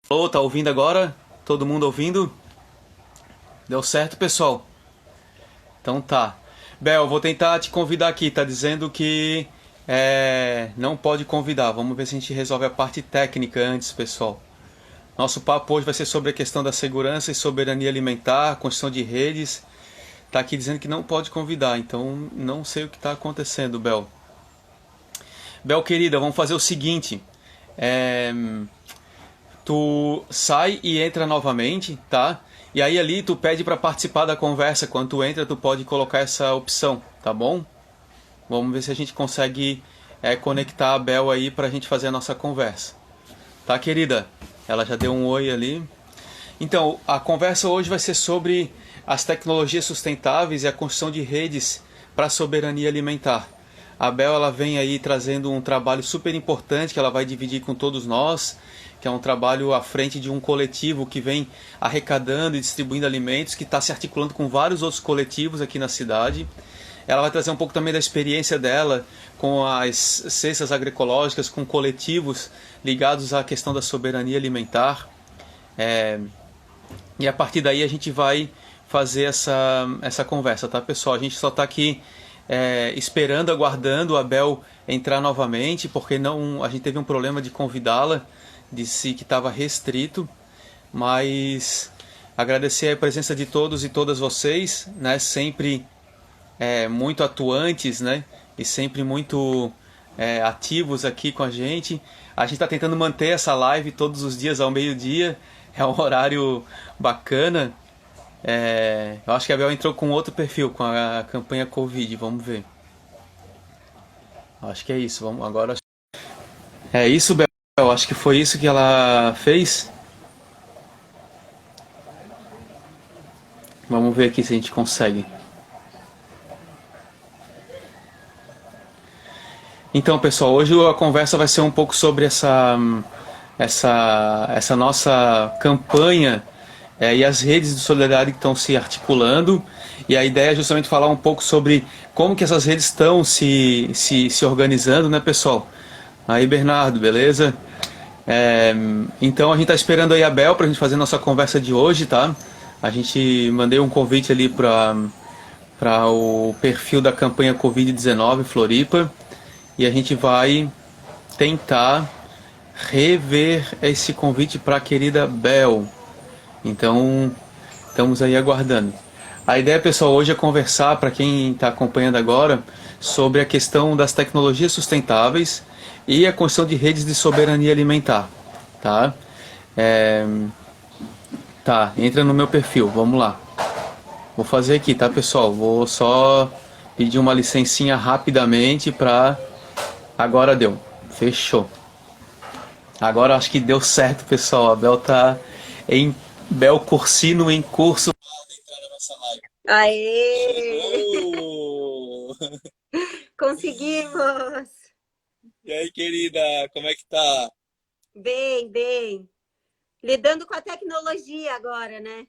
Alô, tá ouvindo agora? Todo mundo ouvindo? Deu certo, pessoal? Então tá. Bel, vou tentar te convidar aqui. Tá dizendo que não pode convidar. Vamos ver se a gente resolve a parte técnica antes, pessoal. Nosso papo hoje vai ser sobre a questão da segurança e soberania alimentar, construção de redes. Tá aqui dizendo que não pode convidar, então não sei o que está acontecendo, Bel. Bel, querida, vamos fazer o seguinte. É, Tu sai e entra novamente, tá? E aí ali tu pede para participar da conversa. Quando tu entra, tu pode colocar essa opção, tá bom? Vamos ver se a gente consegue conectar a Bel aí pra gente fazer a nossa conversa. Tá, querida? Ela já deu um oi ali. Então, a conversa hoje vai ser sobre as tecnologias sustentáveis e a construção de redes para a soberania alimentar. A Bel, ela vem aí trazendo um trabalho super importante que ela vai dividir com todos nós, que é um trabalho à frente de um coletivo que vem arrecadando e distribuindo alimentos, que está se articulando com vários outros coletivos aqui na cidade. Ela vai trazer um pouco também da experiência dela com as cestas agroecológicas, com coletivos ligados à questão da soberania alimentar. E a partir daí a gente vai fazer essa conversa, tá, pessoal? A gente só está aqui esperando, aguardando a Bel entrar novamente, porque não, a gente teve um problema de convidá-la, disse que estava restrito, mas agradecer a presença de todos e todas vocês, né? Sempre muito atuantes, né? E sempre muito ativos aqui com a gente. A gente está tentando manter essa live todos os dias ao meio-dia. É um horário bacana. Eu acho que a Bel entrou com outro perfil, com a campanha Covid. Vamos ver. Acho que é isso. Vamos agora. É isso, Bel. Acho que foi isso que ela fez. Vamos ver aqui se a gente consegue. Então, pessoal, hoje a conversa vai ser um pouco sobre essa nossa campanha e as redes de solidariedade que estão se articulando. E a ideia é justamente falar um pouco sobre como que essas redes estão se organizando, né, pessoal? Aí, Bernardo, beleza? Então a gente está esperando aí a Bel para a gente fazer nossa conversa de hoje, tá? A gente mandei um convite ali para o perfil da campanha Covid-19 Floripa. E a gente vai tentar rever esse convite para a querida Bel. Então, estamos aí aguardando. A ideia, pessoal, hoje é conversar, para quem está acompanhando agora, sobre a questão das tecnologias sustentáveis e a construção de redes de soberania alimentar. Tá? Tá, entra no meu perfil, vamos lá. Vou fazer aqui, tá, pessoal? Vou só pedir uma licencinha rapidamente para... Agora deu. Fechou. Agora acho que deu certo, pessoal. A Bel tá em Bel Cursino em curso. Aê! Oh! Conseguimos! E aí, querida, como é que tá? Bem, bem. Lidando com a tecnologia agora, né?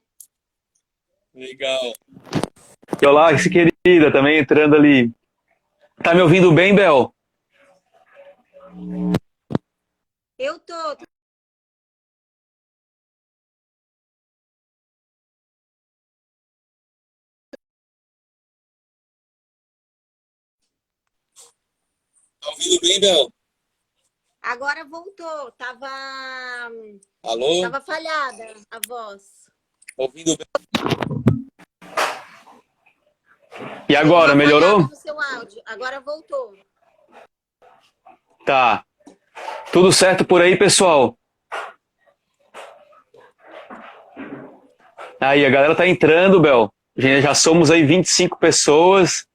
Legal. E olá, esse querida, também entrando ali. Tá me ouvindo bem, Bel? Eu tô. Tá ouvindo bem, Bel? Agora voltou. Alô? Tava falhada a voz. Ouvindo bem? E Deu agora, uma falhada melhorou? no seu áudio. Agora voltou. Tá. Tudo certo por aí, pessoal? Aí, a galera tá entrando, Bel. Já somos aí 25 pessoas,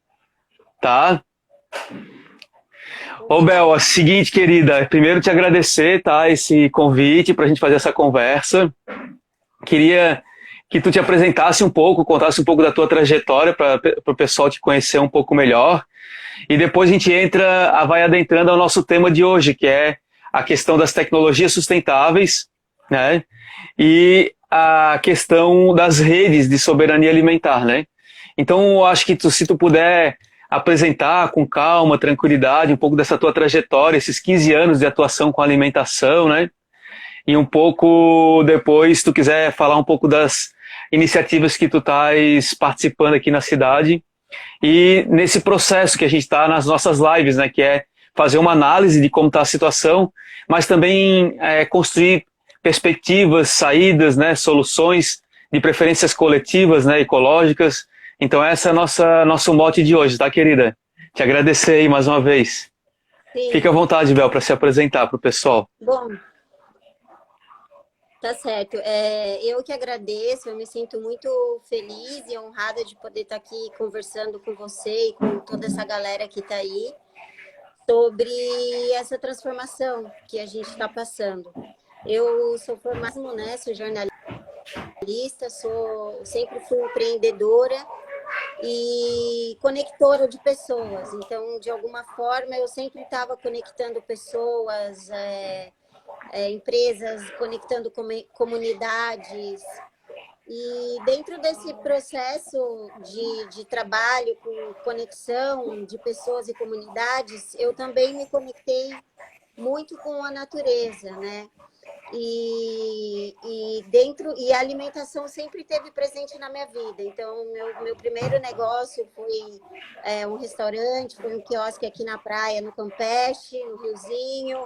tá? Ô, Bel, é o seguinte, querida, primeiro te agradecer, tá, esse convite pra gente fazer essa conversa. Queria que tu te apresentasse um pouco, contasse um pouco da tua trajetória para o pessoal te conhecer um pouco melhor. E depois a gente vai adentrando ao nosso tema de hoje, que é a questão das tecnologias sustentáveis, né? E a questão das redes de soberania alimentar, né? Então, eu acho que se tu puder apresentar com calma, tranquilidade, um pouco dessa tua trajetória, esses 15 anos de atuação com alimentação, né? e um pouco depois, se tu quiser falar um pouco das iniciativas que tu estás participando aqui na cidade e nesse processo que a gente está nas nossas lives, né, que é fazer uma análise de como está a situação, mas também construir perspectivas, saídas, né, soluções, de preferências coletivas, né, ecológicas. Então essa é nosso mote de hoje, tá, querida? Te agradecer aí mais uma vez. Fique à Sim. vontade, Bel, para se apresentar para o pessoal. Bom, tá certo. Eu que agradeço, eu me sinto muito feliz e honrada de poder estar aqui conversando com você e com toda essa galera que está aí sobre essa transformação que a gente está passando. Eu sou formada, né, sou jornalista, sempre fui empreendedora e conectora de pessoas. Então, de alguma forma, eu sempre estava conectando pessoas, empresas, conectando comunidades. E dentro desse processo de trabalho com conexão de pessoas e comunidades, eu também me conectei muito com a natureza, né? E a alimentação sempre esteve presente na minha vida. Então, meu primeiro negócio foi um restaurante, foi um quiosque aqui na praia, no Campeche, no Riozinho.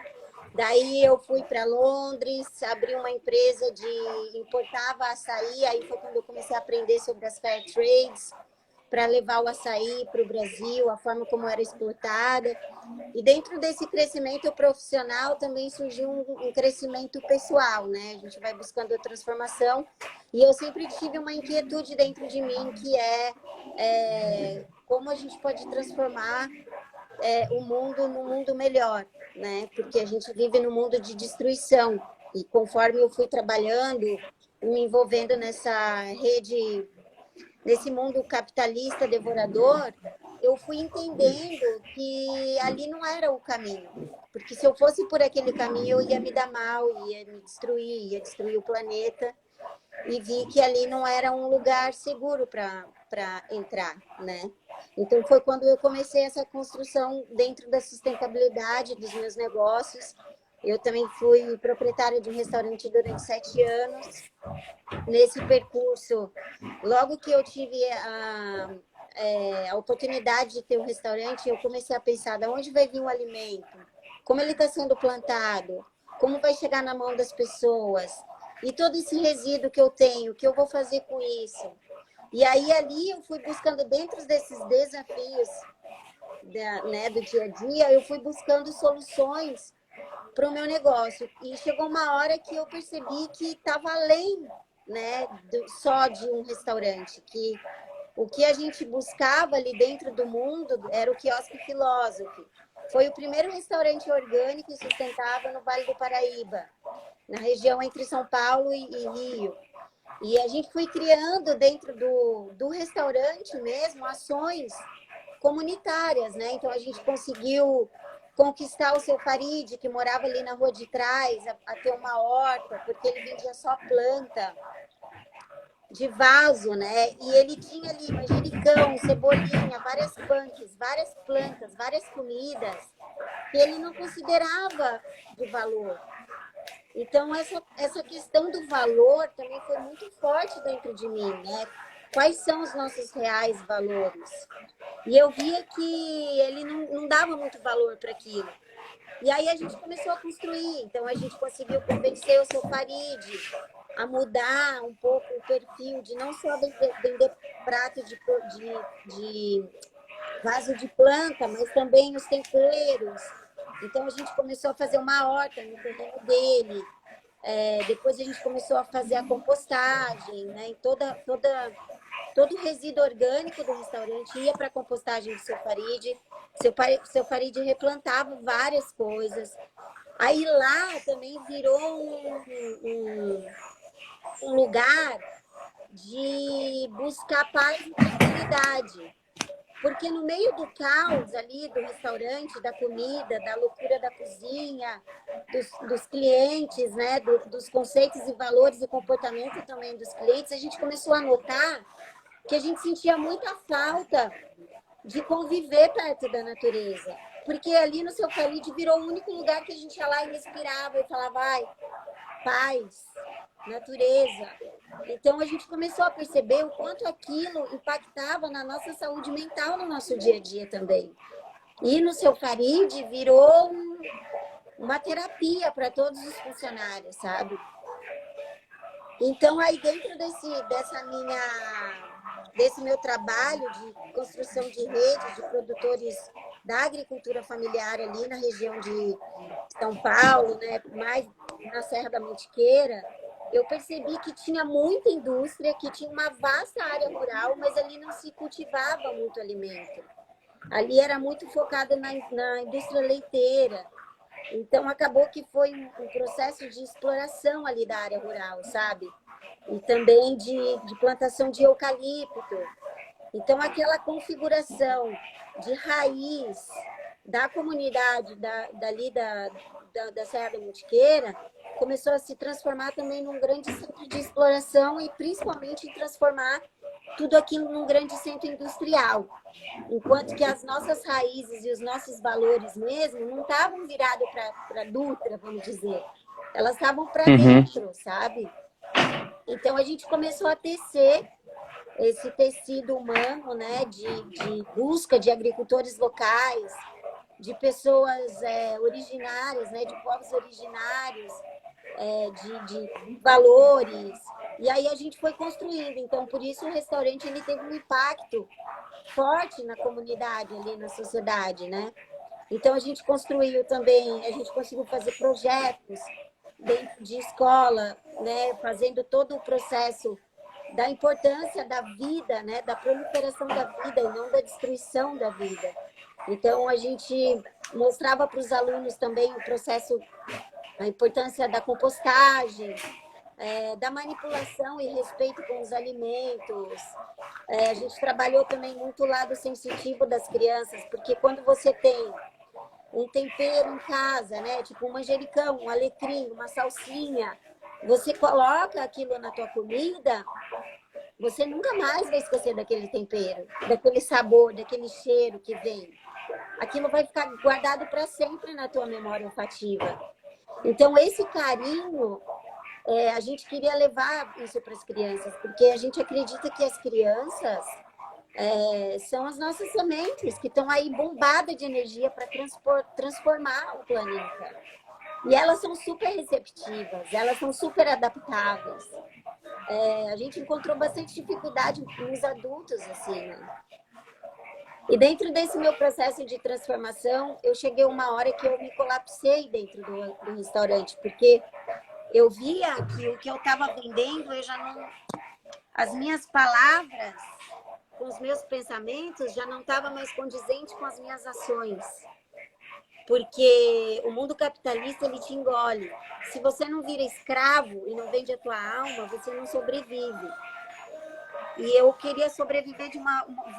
Daí eu fui para Londres, abri uma empresa de importava açaí, aí foi quando eu comecei a aprender sobre as fair trades, para levar o açaí para o Brasil, a forma como era exportada. E dentro desse crescimento profissional também surgiu um crescimento pessoal, né? A gente vai buscando a transformação. E eu sempre tive uma inquietude dentro de mim, que é como a gente pode transformar o mundo num mundo melhor, né? Porque a gente vive num mundo de destruição. E conforme eu fui trabalhando, me envolvendo nessa rede, nesse mundo capitalista devorador, eu fui entendendo que ali não era o caminho. Porque se eu fosse por aquele caminho, eu ia me dar mal, ia me destruir, ia destruir o planeta. E vi que ali não era um lugar seguro para entrar, né? Então, foi quando eu comecei essa construção dentro da sustentabilidade dos meus negócios. Eu também fui proprietária de um restaurante durante 7 anos. Nesse percurso, logo que eu tive a oportunidade de ter um restaurante, eu comecei a pensar de onde vai vir o alimento, como ele está sendo plantado, como vai chegar na mão das pessoas, e todo esse resíduo que eu tenho, o que eu vou fazer com isso? E aí ali eu fui buscando, dentro desses desafios né, do dia a dia, eu fui buscando soluções para o meu negócio. E chegou uma hora que eu percebi que estava além, né, só de um restaurante, que o que a gente buscava ali dentro do mundo era o quiosque filósofo. Foi o primeiro restaurante orgânico e sustentável no Vale do Paraíba, na região entre São Paulo e Rio. E a gente foi criando dentro do restaurante mesmo ações comunitárias, né? Então a gente conseguiu conquistar o seu Farid, que morava ali na rua de trás, a ter uma horta, porque ele vendia só planta de vaso, né? E ele tinha ali manjericão, cebolinha, várias punks, várias plantas, várias comidas que ele não considerava de valor. Então, essa questão do valor também foi muito forte dentro de mim, né? Quais são os nossos reais valores? E eu via que ele não dava muito valor para aquilo. E aí a gente começou a construir. Então, a gente conseguiu convencer o seu Farid a mudar um pouco o perfil de não só vender prato de vaso de planta, mas também os temperos. Então, a gente começou a fazer uma horta no terreno dele. Depois, a gente começou a fazer a compostagem, né? Todo o resíduo orgânico do restaurante ia para a compostagem do seu Farid. Seu Farid replantava várias coisas. Aí lá também virou um lugar de buscar paz e tranquilidade. Porque no meio do caos ali do restaurante, da comida, da loucura da cozinha, dos clientes, né, dos conceitos e valores e comportamento também dos clientes, a gente começou a notar que a gente sentia muita falta de conviver perto da natureza. Porque ali no seu Farid virou o único lugar que a gente ia lá e respirava e falava, vai, paz, natureza. Então, a gente começou a perceber o quanto aquilo impactava na nossa saúde mental no nosso dia a dia também. E no Seu Farid virou uma terapia para todos os funcionários, sabe? Então, aí dentro desse meu trabalho de construção de redes de produtores da agricultura familiar ali na região de São Paulo, né, mais na Serra da Mantiqueira, eu percebi que tinha muita indústria, que tinha uma vasta área rural, mas ali não se cultivava muito alimento. Ali era muito focado na indústria leiteira. Então, acabou que foi um processo de exploração ali da área rural, sabe? E também de plantação de eucalipto. Então, aquela configuração de raiz da comunidade dali da Serra da Mantiqueira começou a se transformar também num grande centro de exploração e principalmente em transformar tudo aquilo num grande centro industrial. Enquanto que as nossas raízes e os nossos valores mesmo não estavam virados para Dutra, vamos dizer. Elas estavam para dentro, sabe? Então, a gente começou a tecer esse tecido humano, né, de busca de agricultores locais, de pessoas originárias, né, de povos originários, de valores. E aí a gente foi construindo. Então, por isso o restaurante ele teve um impacto forte na comunidade, ali na sociedade, né? Então, a gente construiu também, a gente conseguiu fazer projetos dentro de escola, né, fazendo todo o processo da importância da vida, né, da proliferação da vida e não da destruição da vida. Então, a gente mostrava para os alunos também o processo, a importância da compostagem, da manipulação e respeito com os alimentos. A gente trabalhou também muito o lado sensitivo das crianças, porque quando você tem um tempero em casa, né, tipo um manjericão, um alecrim, uma salsinha, você coloca aquilo na tua comida, você nunca mais vai esquecer daquele tempero, daquele sabor, daquele cheiro que vem. Aquilo vai ficar guardado para sempre na tua memória olfativa. Então, esse carinho, a gente queria levar isso para as crianças, porque a gente acredita que as crianças são as nossas sementes, que estão aí bombadas de energia para transformar o planeta. E elas são super receptivas, elas são super adaptáveis. A gente encontrou bastante dificuldade nos adultos, assim, né? E dentro desse meu processo de transformação, eu cheguei uma hora que eu me colapsei dentro do restaurante, porque eu via que o que eu estava vendendo, eu já não... As minhas palavras, com os meus pensamentos, já não estavam mais condizentes com as minhas ações. Porque o mundo capitalista, ele te engole. Se você não vira escravo e não vende a tua alma, você não sobrevive. E eu queria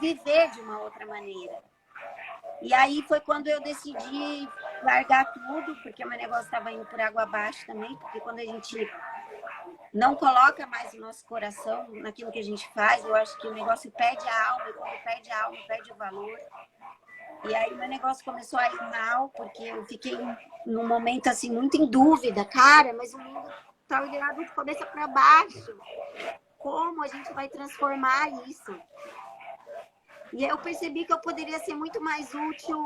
viver de uma outra maneira. E aí foi quando eu decidi largar tudo, porque o meu negócio estava indo por água abaixo também, porque quando a gente não coloca mais o nosso coração naquilo que a gente faz, eu acho que o negócio perde a alma, e quando perde a alma, perde o valor. E aí meu negócio começou a ir mal, porque eu fiquei num momento assim muito em dúvida, cara, mas o mundo está olhando de cabeça para baixo. Como a gente vai transformar isso? E eu percebi que eu poderia ser muito mais útil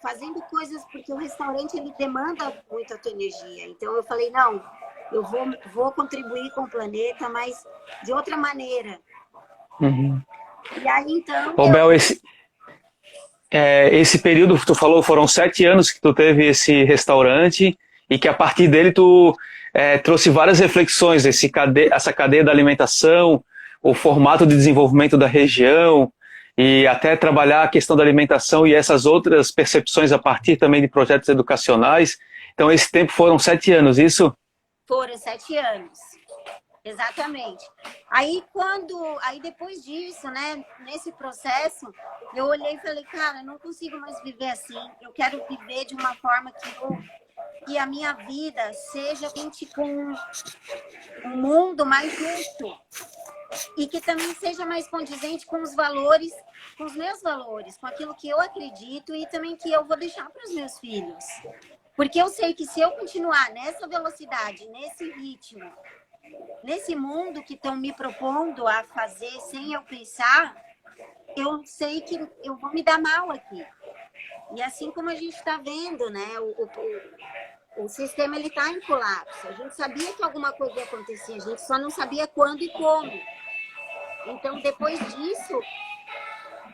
fazendo coisas, porque o restaurante ele demanda muito a tua energia. Então eu falei, não, eu vou contribuir com o planeta, mas de outra maneira. E aí então... Ô, Bel, esse período que tu falou, foram 7 anos que tu teve esse restaurante e que a partir dele tu trouxe várias reflexões, essa cadeia da alimentação, o formato de desenvolvimento da região e até trabalhar a questão da alimentação e essas outras percepções a partir também de projetos educacionais. Então esse tempo foram 7 anos, isso? Foram 7 anos, exatamente. Aí depois disso, né, nesse processo, eu olhei e falei, cara, eu não consigo mais viver assim, eu quero viver de uma forma que a minha vida seja com um mundo mais justo e que também seja mais condizente com os valores, com os meus valores, com aquilo que eu acredito e também que eu vou deixar para os meus filhos. Porque eu sei que se eu continuar nessa velocidade, nesse ritmo, nesse mundo que estão me propondo a fazer sem eu pensar, eu sei que eu vou me dar mal aqui. E assim como a gente está vendo, né? O sistema ele está em colapso. A gente sabia que alguma coisa ia acontecer, a gente só não sabia quando e como. Então, depois disso,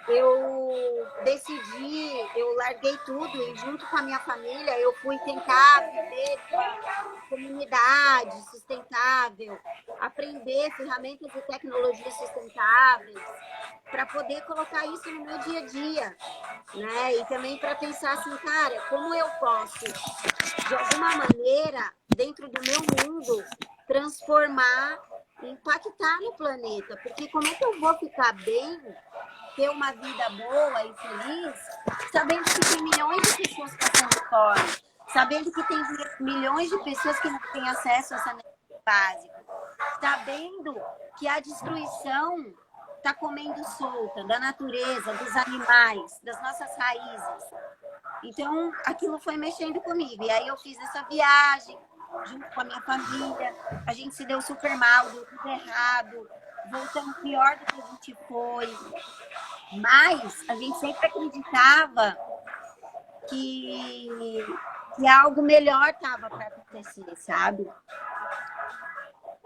eu decidi, eu larguei tudo e junto com a minha família eu fui tentar viver uma comunidade sustentável, aprender ferramentas e tecnologias sustentáveis para poder colocar isso no meu dia a dia, né? E também para pensar assim, cara, como eu posso, de alguma maneira, dentro do meu mundo, transformar, impactar no planeta, porque como é que eu vou ficar bem, ter uma vida boa e feliz, sabendo que tem milhões de pessoas passando fome, sabendo que tem milhões de pessoas que não têm acesso a saneamento básico, sabendo que a destruição está comendo solta da natureza, dos animais, das nossas raízes. Então, aquilo foi mexendo comigo. E aí eu fiz essa viagem junto com a minha família. A gente se deu super mal, deu tudo errado. Voltamos pior do que a gente foi. Mas a gente sempre acreditava que algo melhor estava para acontecer, sabe?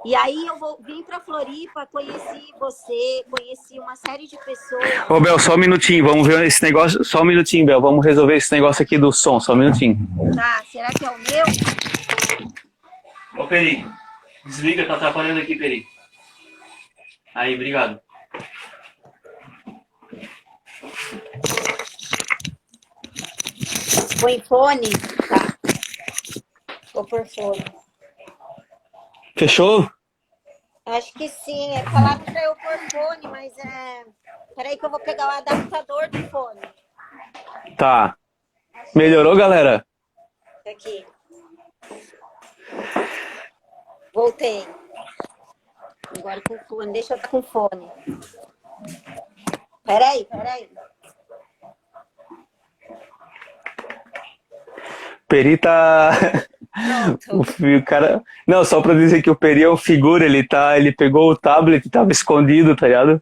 E aí eu vim para Floripa, conheci você, conheci uma série de pessoas. Ô, Bel, só um minutinho, vamos ver esse negócio. Só um minutinho, Bel, vamos resolver esse negócio aqui do som, só um minutinho. Tá, será que é o meu? Ô, Peri, desliga, tá atrapalhando aqui, Peri. Aí, obrigado. Põe fone? Tá. Vou pôr fone. Fechou? Acho que sim. É falado para eu pôr fone, mas é... Peraí que eu vou pegar o adaptador do fone. Tá. Melhorou, galera? Aqui. Voltei. Agora com fone. Deixa eu estar com fone. Peraí. Peri tá... Pronto. O cara... Não, só pra dizer que o Peri é um figura, ele pegou o tablet, tava escondido, tá ligado?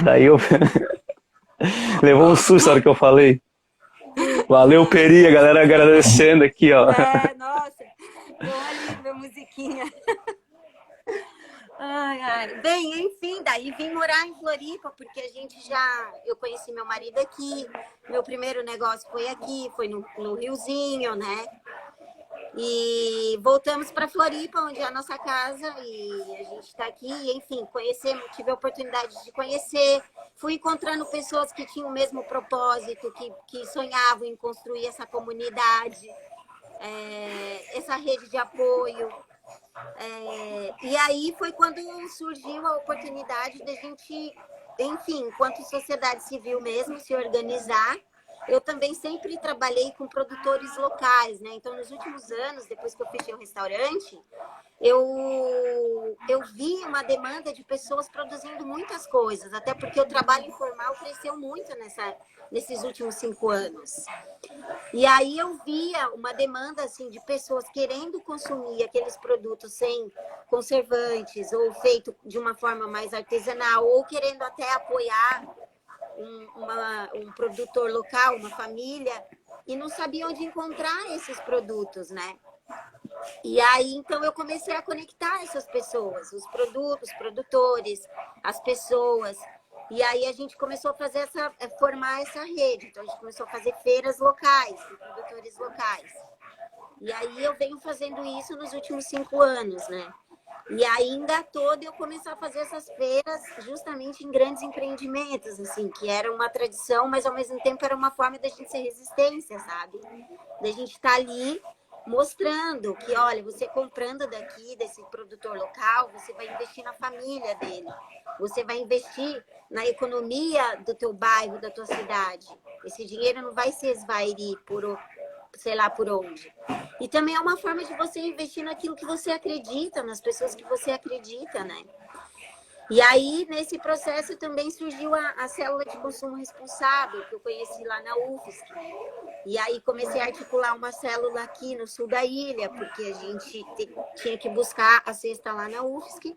Daí eu... Levou um susto na hora que eu falei. Valeu, Peri, a galera agradecendo aqui, ó. Nossa. Vou ali ver musiquinha. Ai. Bem, enfim, daí vim morar em Floripa, porque eu conheci meu marido aqui, meu primeiro negócio foi aqui, foi no Riozinho, né? E voltamos para Floripa, onde é a nossa casa, e a gente está aqui, enfim, tive a oportunidade de conhecer, fui encontrando pessoas que tinham o mesmo propósito, que sonhavam em construir essa comunidade, essa rede de apoio. E aí foi quando surgiu a oportunidade da gente, enfim, enquanto sociedade civil mesmo, se organizar. Eu também sempre trabalhei com produtores locais, né? Então, nos últimos anos, depois que eu fechei o restaurante, eu vi uma demanda de pessoas produzindo muitas coisas, até porque o trabalho informal cresceu muito nesses últimos 5 anos. E aí eu via uma demanda assim, de pessoas querendo consumir aqueles produtos sem conservantes ou feito de uma forma mais artesanal ou querendo até apoiar um produtor local, uma família, e não sabia onde encontrar esses produtos, né? E aí, então, eu comecei a conectar essas pessoas, os produtores, as pessoas. E aí a gente começou a formar essa rede. Então, a gente começou a fazer feiras locais, com produtores locais. E aí eu venho fazendo isso nos últimos 5 anos, né? E ainda todo eu comecei a fazer essas feiras justamente em grandes empreendimentos, assim, que era uma tradição, mas ao mesmo tempo era uma forma da gente ser resistência, sabe? Da gente estar ali mostrando que, olha, você comprando daqui, desse produtor local, você vai investir na família dele, você vai investir na economia do teu bairro, da tua cidade. Esse dinheiro não vai se esvair sei lá por onde. E também é uma forma de você investir naquilo que você acredita, nas pessoas que você acredita, né? E aí, nesse processo, também surgiu a célula de consumo responsável, que eu conheci lá na UFSC. E aí comecei a articular uma célula aqui no sul da ilha, porque a gente tinha que buscar a cesta lá na UFSC,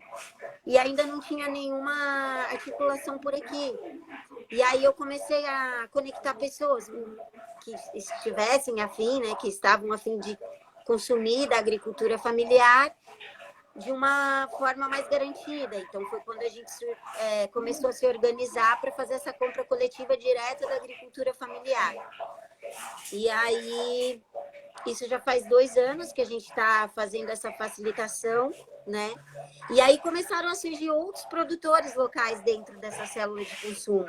e ainda não tinha nenhuma articulação por aqui. E aí eu comecei a conectar pessoas que estivessem afim, né, que estavam afim de consumir da agricultura familiar, de uma forma mais garantida. Então, foi quando a gente começou a se organizar para fazer essa compra coletiva direta da agricultura familiar. E aí, isso já faz 2 anos que a gente está fazendo essa facilitação, né? E aí começaram a surgir outros produtores locais dentro dessa célula de consumo.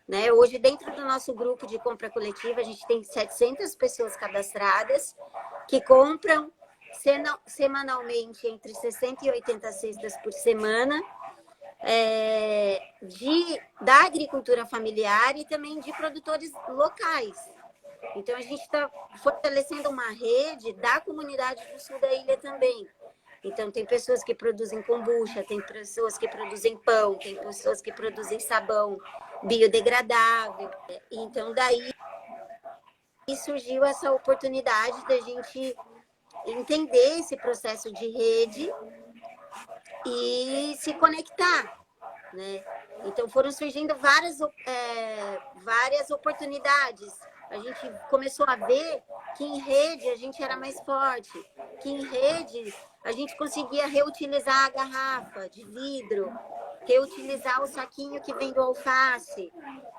Né? Hoje, dentro do nosso grupo de compra coletiva, a gente tem 700 pessoas cadastradas que compram semanalmente entre 60 e 80 cestas por semana da agricultura familiar e também de produtores locais. Então, a gente está fortalecendo uma rede da comunidade do sul da ilha também. Então, tem pessoas que produzem kombucha, tem pessoas que produzem pão, tem pessoas que produzem sabão biodegradável. Então, daí surgiu essa oportunidade da gente entender esse processo de rede e se conectar, né? Então, foram surgindo várias oportunidades. A gente começou a ver que em rede a gente era mais forte, que em rede a gente conseguia reutilizar a garrafa de vidro, reutilizar o saquinho que vem do alface,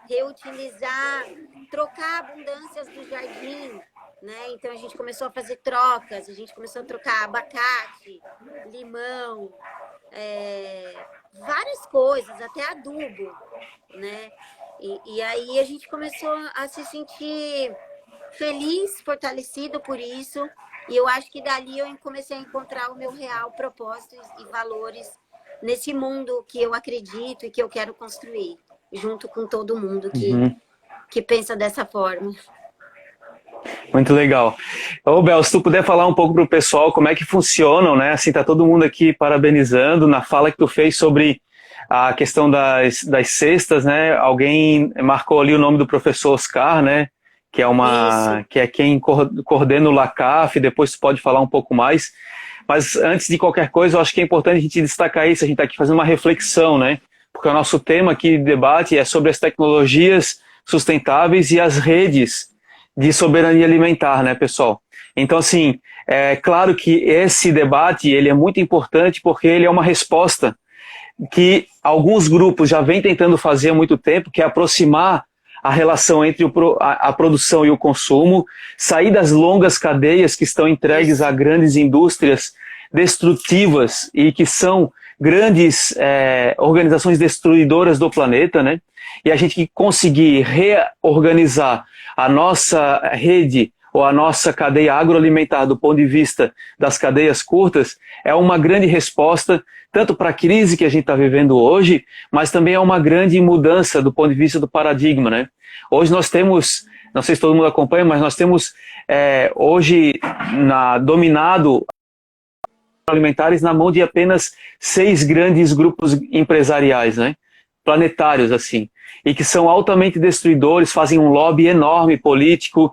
reutilizar, trocar abundâncias do jardim, né? Então, a gente começou a fazer trocas, a gente começou a trocar abacate, limão, várias coisas, até adubo, né? E aí a gente começou a se sentir feliz, fortalecido por isso, e eu acho que dali eu comecei a encontrar o meu real propósito e valores nesse mundo que eu acredito e que eu quero construir, junto com todo mundo que pensa dessa forma. Muito legal. Ô, Bel, se tu puder falar um pouco para o pessoal como é que funcionam, né? Assim, tá todo mundo aqui parabenizando na fala que tu fez sobre a questão das cestas, né? Alguém marcou ali o nome do professor Oscar, né? Que é quem coordena o LACAF, depois tu pode falar um pouco mais. Mas antes de qualquer coisa, eu acho que é importante a gente destacar isso, a gente está aqui fazendo uma reflexão, né? Porque o nosso tema aqui de debate é sobre as tecnologias sustentáveis e as redes de soberania alimentar, né, pessoal? Então, assim, é claro que esse debate ele é muito importante porque ele é uma resposta que alguns grupos já vêm tentando fazer há muito tempo, que é aproximar a relação entre a produção e o consumo, sair das longas cadeias que estão entregues a grandes indústrias destrutivas e que são grandes organizações destruidoras do planeta, né? E a gente conseguir reorganizar a nossa rede ou a nossa cadeia agroalimentar do ponto de vista das cadeias curtas é uma grande resposta tanto para a crise que a gente está vivendo hoje, mas também é uma grande mudança do ponto de vista do paradigma, né? Hoje nós temos, não sei se todo mundo acompanha, mas nós temos hoje dominado alimentares na mão de apenas 6 grandes grupos empresariais, né? Planetários, assim, e que são altamente destruidores, fazem um lobby enorme político,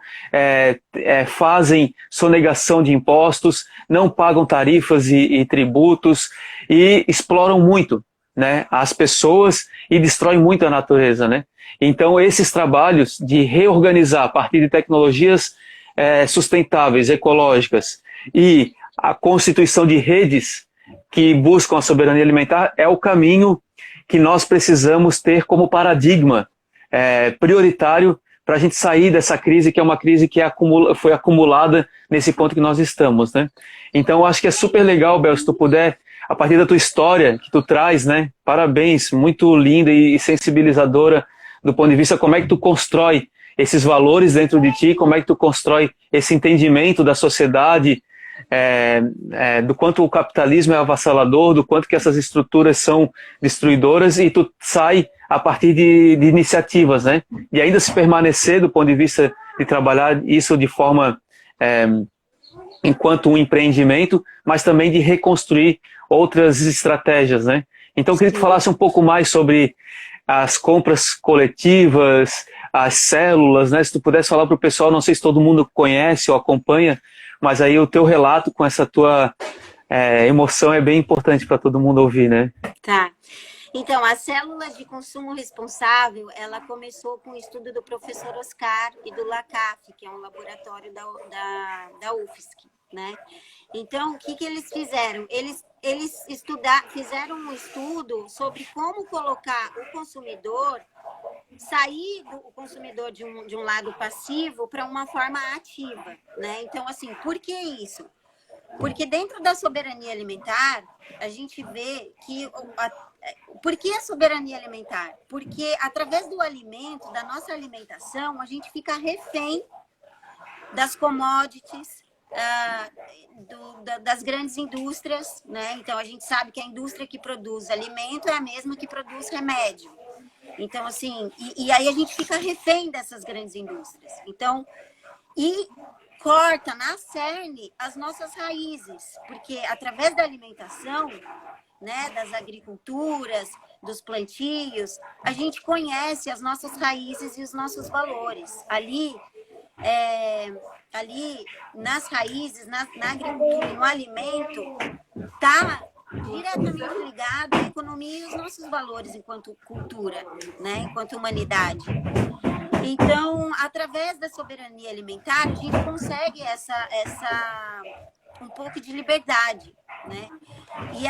fazem sonegação de impostos, não pagam tarifas e tributos e exploram muito, né, as pessoas e destroem muito a natureza, né? Então, esses trabalhos de reorganizar a partir de tecnologias sustentáveis, ecológicas e a constituição de redes que buscam a soberania alimentar é o caminho que nós precisamos ter como paradigma prioritário para a gente sair dessa crise, que é uma crise que foi acumulada nesse ponto que nós estamos, né? Então, eu acho que é super legal, Bel, se tu puder, a partir da tua história que tu traz, né? Parabéns, muito linda e sensibilizadora do ponto de vista como é que tu constrói esses valores dentro de ti, como é que tu constrói esse entendimento da sociedade, do quanto o capitalismo é avassalador, do quanto que essas estruturas são destruidoras, e tu sai a partir de iniciativas, né? E ainda se permanecer do ponto de vista de trabalhar isso de forma enquanto um empreendimento, mas também de reconstruir outras estratégias, né? Então, eu queria que tu falasse um pouco mais sobre as compras coletivas, as células, né? Se tu pudesse falar para o pessoal, não sei se todo mundo conhece ou acompanha, mas aí o teu relato com essa tua emoção é bem importante para todo mundo ouvir, né? Tá. Então, a célula de consumo responsável, ela começou com o estudo do professor Oscar e do LACAF, que é um laboratório da UFSC, né? Então, o que eles fizeram? Eles fizeram um estudo sobre como colocar o consumidor, sair do consumidor de um lado passivo para uma forma ativa, né? Então, assim, por que isso? Porque dentro da soberania alimentar, a gente vê que... Por que a soberania alimentar? Porque através do alimento, da nossa alimentação, a gente fica refém das commodities, das grandes indústrias, né? Então, a gente sabe que a indústria que produz alimento é a mesma que produz remédio. Então, assim, e aí a gente fica refém dessas grandes indústrias. Então, e corta na cerne as nossas raízes, porque através da alimentação, né, das agriculturas, dos plantios, a gente conhece as nossas raízes e os nossos valores. Ali nas raízes, na agricultura e no alimento, está diretamente ligado à economia e os nossos valores enquanto cultura, né, enquanto humanidade. Então, através da soberania alimentar, a gente consegue um pouco de liberdade, né? E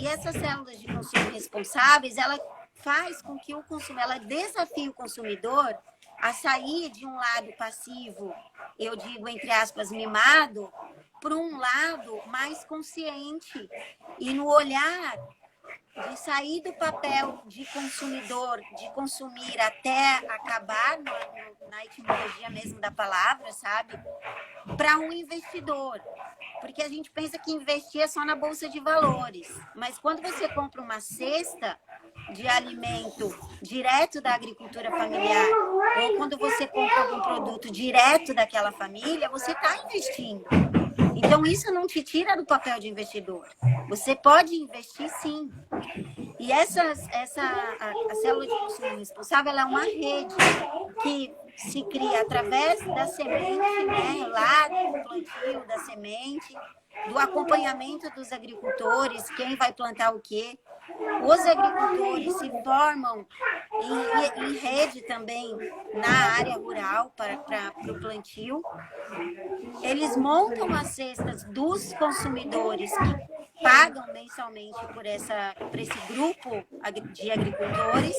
essas células de consumo responsáveis, ela faz com que ela desafie o consumidor a sair de um lado passivo, eu digo entre aspas mimado, para um lado mais consciente e no olhar de sair do papel de consumidor, de consumir até acabar na etimologia mesmo da palavra, sabe? Para um investidor. Porque a gente pensa que investir é só na bolsa de valores. Mas quando você compra uma cesta de alimento direto da agricultura familiar, ou quando você compra algum produto direto daquela família, você está investindo. Então, isso não te tira do papel de investidor. Você pode investir, sim. E a célula de consumo responsável, ela é uma rede que se cria através da semente, né? Lá do plantio da semente, do acompanhamento dos agricultores, quem vai plantar o quê. Os agricultores se formam em rede também na área rural para o plantio. Eles montam as cestas dos consumidores que pagam mensalmente por esse grupo de agricultores,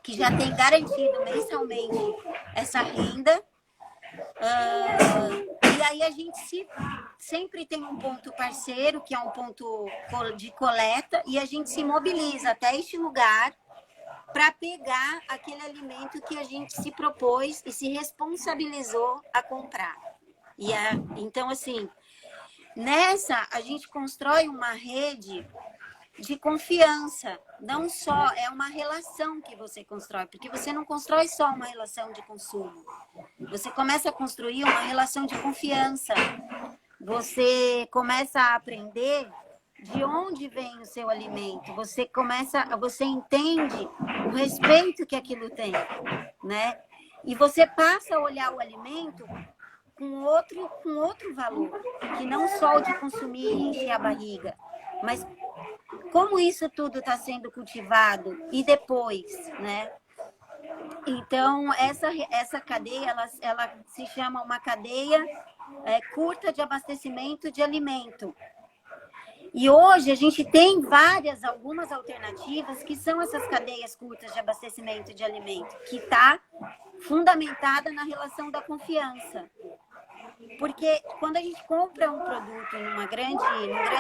que já tem garantido mensalmente essa renda. E aí a gente sempre tem um ponto parceiro, que é um ponto de coleta, e a gente se mobiliza até este lugar para pegar aquele alimento que a gente se propôs e se responsabilizou a comprar. Então, assim, nessa a gente constrói uma rede de confiança. Não só é uma relação que você constrói, porque você não constrói só uma relação de consumo. Você começa a construir uma relação de confiança. Você começa a aprender de onde vem o seu alimento. Você entende o respeito que aquilo tem, né? E você passa a olhar o alimento com outro valor, que não só o de consumir e encher a barriga, mas como isso tudo está sendo cultivado e depois, né? Então, essa cadeia, ela se chama uma cadeia curta de abastecimento de alimento. E hoje a gente tem algumas alternativas que são essas cadeias curtas de abastecimento de alimento, que está fundamentada na relação da confiança. Porque quando a gente compra um produto num grande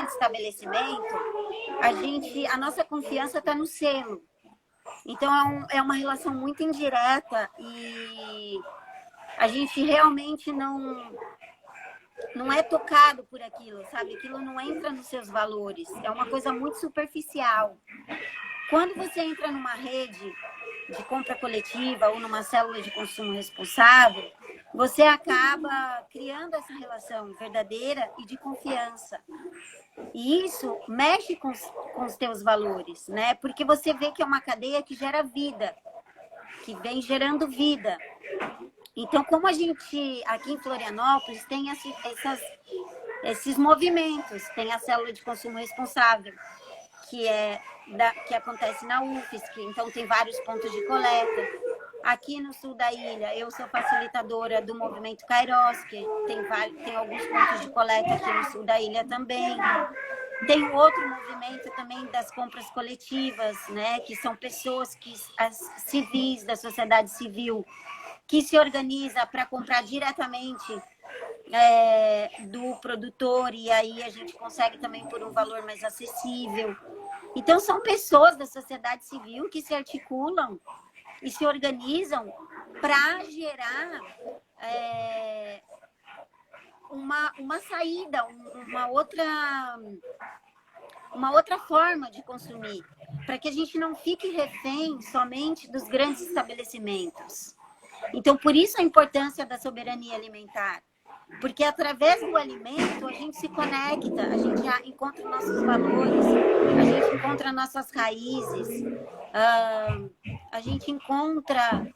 estabelecimento, a nossa confiança está no selo. Então é uma relação muito indireta e a gente realmente não é tocado por aquilo, sabe? Aquilo não entra nos seus valores. É uma coisa muito superficial. Quando você entra numa rede de compra coletiva ou numa célula de consumo responsável, você acaba criando essa relação verdadeira e de confiança. E isso mexe com com os teus valores, né? Porque você vê que é uma cadeia que gera vida, que vem gerando vida. Então, como a gente, aqui em Florianópolis, tem esses movimentos, tem a célula de consumo responsável, que acontece na UFSC, então tem vários pontos de coleta. Aqui no sul da ilha, eu sou facilitadora do movimento Kairos, que tem alguns pontos de coleta aqui no sul da ilha também. Tem um outro movimento também das compras coletivas, né, que são pessoas civis, da sociedade civil, que se organiza para comprar diretamente do produtor, e aí a gente consegue também por um valor mais acessível. Então, são pessoas da sociedade civil que se articulam e se organizam para gerar uma saída, uma outra forma de consumir, para que a gente não fique refém somente dos grandes estabelecimentos. Então, por isso a importância da soberania alimentar. Porque através do alimento a gente se conecta, a gente já encontra nossos valores, a gente encontra nossas raízes, a gente encontra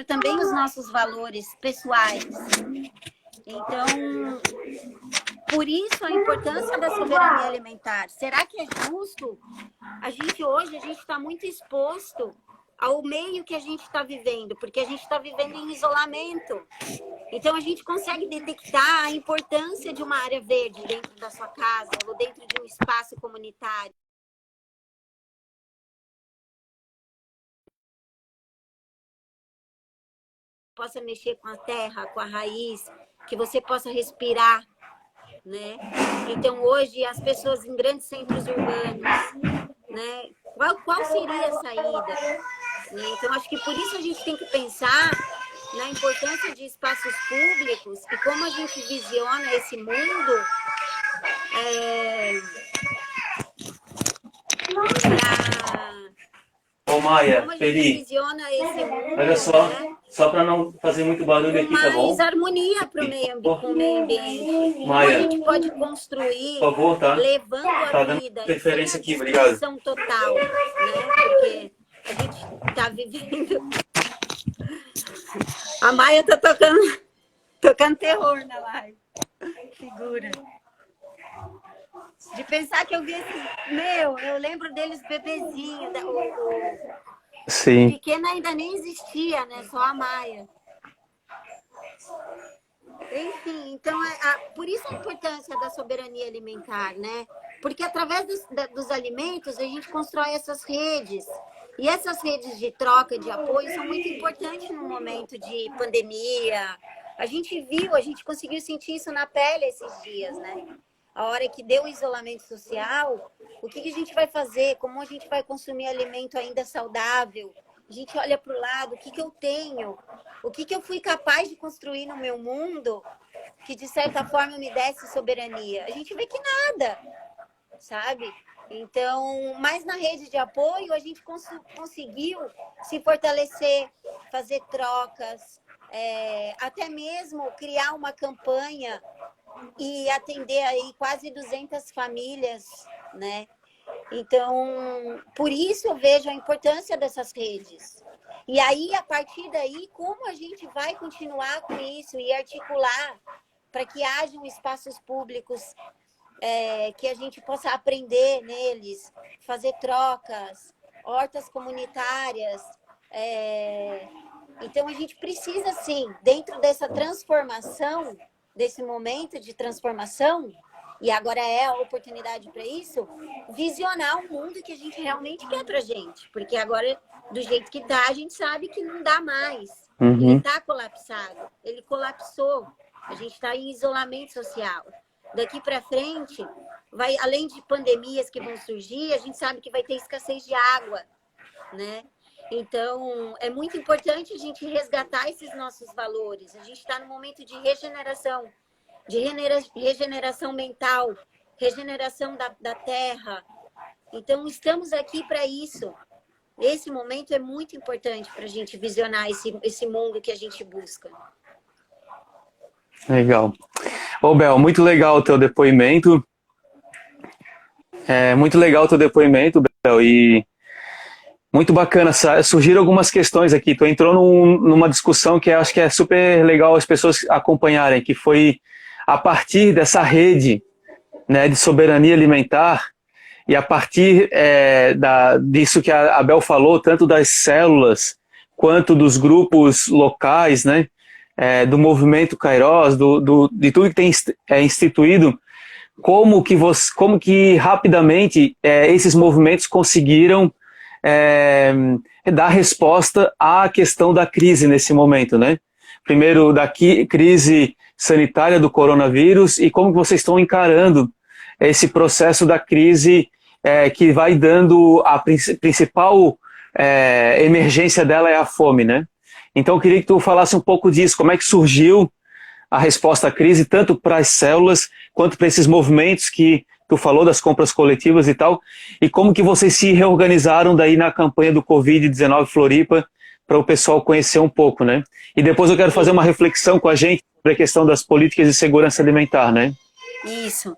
também os nossos valores pessoais. Então, por isso a importância da soberania alimentar. Será que é justo? Hoje a gente está muito exposto ao meio que a gente está vivendo, porque a gente está vivendo em isolamento. Então, a gente consegue detectar a importância de uma área verde dentro da sua casa ou dentro de um espaço comunitário. Possa mexer com a terra, com a raiz, que você possa respirar, né? Então, hoje, as pessoas em grandes centros urbanos, né? Qual seria a saída? Então, acho que por isso a gente tem que pensar na importância de espaços públicos e como a gente visiona esse mundo Ô Maia, como a gente Feli, visiona esse mundo, olha só, né? só para não fazer muito barulho aqui, tá bom? Mais harmonia para o meio ambiente. Como a Maia, gente pode construir, por favor, tá? levando Tá a dando vida interferência aqui, sem a obrigado. destruição total, né? Porque a gente está vivendo... A Maia tá tocando terror na live. Figura. De pensar que eu vi eu lembro deles bebezinho. Sim. O pequeno ainda nem existia, né? Só a Maia. Enfim, então, por isso a importância da soberania alimentar, né? Porque através dos alimentos a gente constrói essas redes. E essas redes de troca, de apoio, são muito importantes no momento de pandemia. A gente conseguiu sentir isso na pele esses dias, né? A hora que deu o isolamento social, o que a gente vai fazer? Como a gente vai consumir alimento ainda saudável? A gente olha para o lado, o que eu tenho? O que eu fui capaz de construir no meu mundo que, de certa forma, me desse soberania? A gente vê que nada, sabe? Então, mas na rede de apoio, a gente conseguiu se fortalecer, fazer trocas, até mesmo criar uma campanha e atender aí quase 200 famílias, né? Então, por isso eu vejo a importância dessas redes. E aí, a partir daí, como a gente vai continuar com isso e articular para que hajam espaços públicos que a gente possa aprender neles, fazer trocas, hortas comunitárias. Então, a gente precisa, sim, dentro dessa transformação, desse momento de transformação, e agora é a oportunidade para isso, visionar o mundo que a gente realmente quer para a gente. Porque agora, do jeito que está, a gente sabe que não dá mais. Ele está colapsado, ele colapsou. A gente está em isolamento social. Daqui para frente, além de pandemias que vão surgir, a gente sabe que vai ter escassez de água, né? Então, é muito importante a gente resgatar esses nossos valores. A gente está no momento de regeneração mental, regeneração da terra. Então, estamos aqui para isso. Esse momento é muito importante para a gente visionar esse mundo que a gente busca. Legal. Ô, Bel, muito legal o teu depoimento. Muito legal o teu depoimento, Bel, e muito bacana. Surgiram algumas questões aqui. Tu entrou numa discussão que eu acho que é super legal as pessoas acompanharem, que foi a partir dessa rede, né, de soberania alimentar e a partir disso que a Bel falou, tanto das células quanto dos grupos locais, né, do movimento Kairos, de tudo que tem instituído, como que rapidamente esses movimentos conseguiram dar resposta à questão da crise nesse momento, né? Primeiro, da crise sanitária do coronavírus e como que vocês estão encarando esse processo da crise que vai dando a principal emergência dela é a fome, né? Então, eu queria que tu falasse um pouco disso, como é que surgiu a resposta à crise, tanto para as células, quanto para esses movimentos que tu falou das compras coletivas e tal, e como que vocês se reorganizaram daí na campanha do Covid-19 Floripa, para o pessoal conhecer um pouco, né? E depois eu quero fazer uma reflexão com a gente sobre a questão das políticas de segurança alimentar, né? Isso.